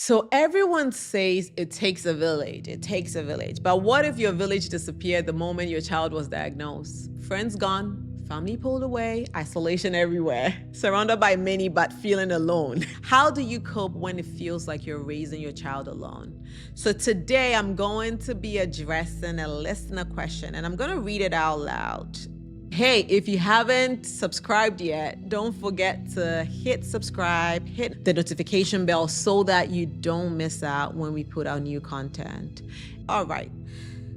So everyone says it takes a village. It takes a village. But what if your village disappeared the moment your child was diagnosed? Friends gone, family pulled away, isolation everywhere, surrounded by many but feeling alone. How do you cope when it feels like you're raising your child alone? So today I'm going to be addressing a listener question and I'm going to read it out loud. Hey, if you haven't subscribed yet, don't forget to hit subscribe, hit the notification bell so that you don't miss out when we put out new content. All right.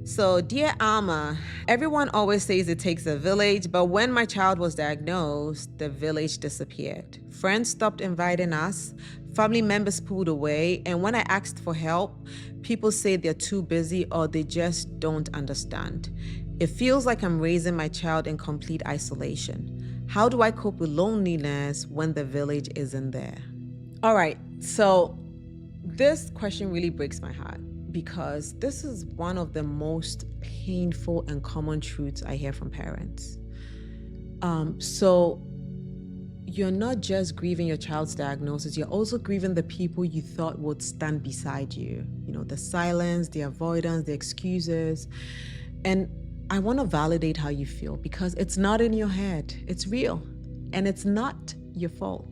So, dear Alma, everyone always says it takes a village, but when my child was diagnosed, the village disappeared. Friends stopped inviting us, family members pulled away, and when I asked for help, people say they're too busy or they just don't understand. It feels like I'm raising my child in complete isolation. How do I cope with loneliness when the village isn't there? All right, so this question really breaks my heart because this is one of the most painful and common truths I hear from parents. So you're not just grieving your child's diagnosis, you're also grieving the people you thought would stand beside you. You know, the silence, the avoidance, the excuses. And I want to validate how you feel because it's not in your head. It's real. And it's not your fault.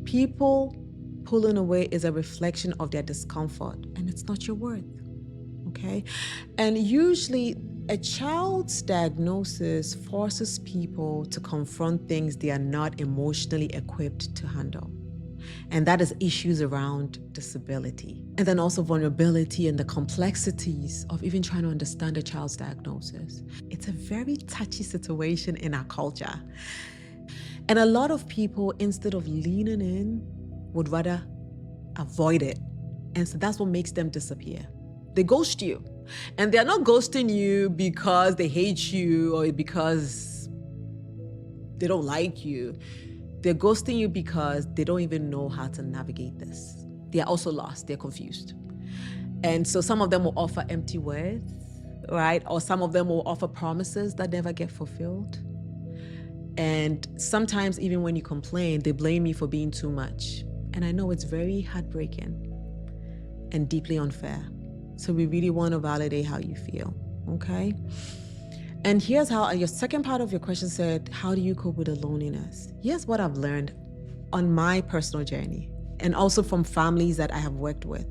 People pulling away is a reflection of their discomfort, and it's not your worth. Okay? And usually, a child's diagnosis forces people to confront things they are not emotionally equipped to handle. And that is issues around disability. And then also vulnerability and the complexities of even trying to understand a child's diagnosis. It's a very touchy situation in our culture. And a lot of people, instead of leaning in, would rather avoid it. And so that's what makes them disappear. They ghost you. And they're not ghosting you because they hate you or because they don't like you. They're ghosting you because they don't even know how to navigate this. They are also lost. They're confused. And so some of them will offer empty words, right? Or some of them will offer promises that never get fulfilled. And sometimes even when you complain, they blame you for being too much. And I know it's very heartbreaking and deeply unfair. So we really want to validate how you feel, okay? And here's how, your second part of your question said, how do you cope with the loneliness? Here's what I've learned on my personal journey and also from families that I have worked with.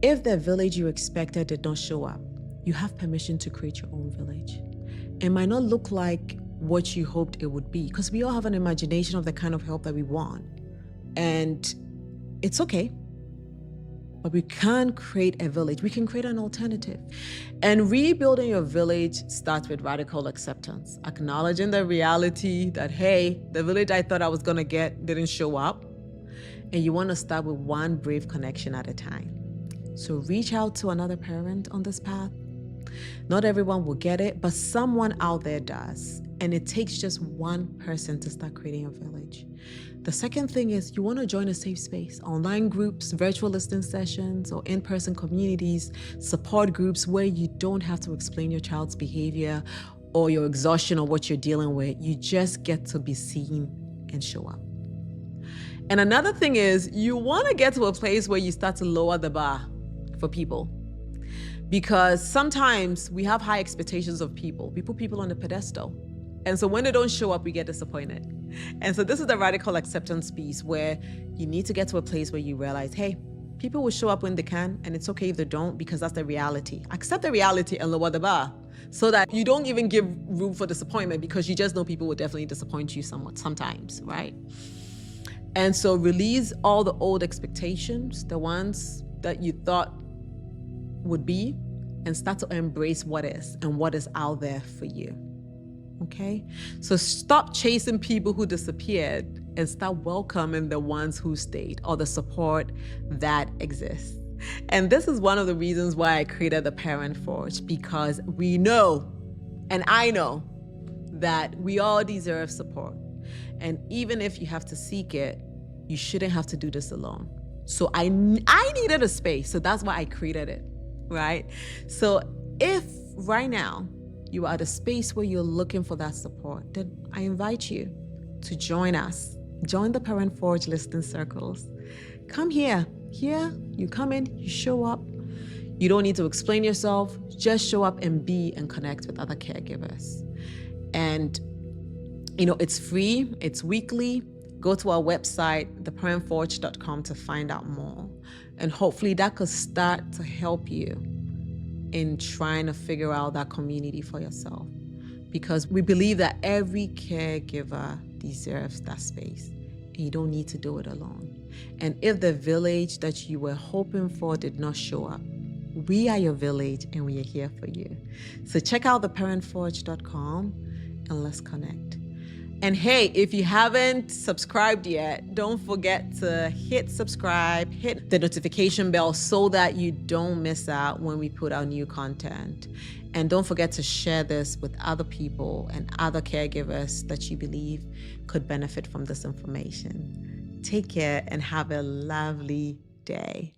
If the village you expected did not show up, you have permission to create your own village. It might not look like what you hoped it would be because we all have an imagination of the kind of help that we want. And it's okay. But we can't create a village. We can create an alternative. And rebuilding your village starts with radical acceptance, acknowledging the reality that, hey, the village I thought I was going to get didn't show up. And you want to start with one brave connection at a time. So reach out to another parent on this path. Not everyone will get it, but someone out there does. And it takes just one person to start creating a village. The second thing is you want to join a safe space, online groups, virtual listening sessions, or in-person communities, support groups where you don't have to explain your child's behavior or your exhaustion or what you're dealing with. You just get to be seen and show up. And another thing is you want to get to a place where you start to lower the bar for people. Because sometimes we have high expectations of people. We put people on the pedestal. And so when they don't show up, we get disappointed. And so this is the radical acceptance piece where you need to get to a place where you realize, hey, people will show up when they can, and it's okay if they don't because that's the reality. Accept the reality and lower the bar so that you don't even give room for disappointment because you just know people will definitely disappoint you sometimes, right? And so release all the old expectations, the ones that you thought would be, and start to embrace what is and what is out there for you. Okay? So stop chasing people who disappeared and start welcoming the ones who stayed or the support that exists. And this is one of the reasons why I created the Parent Forge, because we know, and I know, that we all deserve support. And even if you have to seek it, you shouldn't have to do this alone. So I needed a space, so that's why I created it, right? So if right now you are at a space where you're looking for that support, then I invite you to join us. Join the Parent Forge listening circles. Come here here, you come in, you show up. You don't need to explain yourself. Just show up and be and connect with other caregivers. And, it's free. It's weekly. Go to our website, theparentforge.com, to find out more. And hopefully that could start to help you in trying to figure out that community for yourself. Because we believe that every caregiver deserves that space. And you don't need to do it alone. And if the village that you were hoping for did not show up, we are your village and we are here for you. So check out theparentforge.com and let's connect. And hey, if you haven't subscribed yet, don't forget to hit subscribe, hit the notification bell so that you don't miss out when we put out new content. And don't forget to share this with other people and other caregivers that you believe could benefit from this information. Take care and have a lovely day.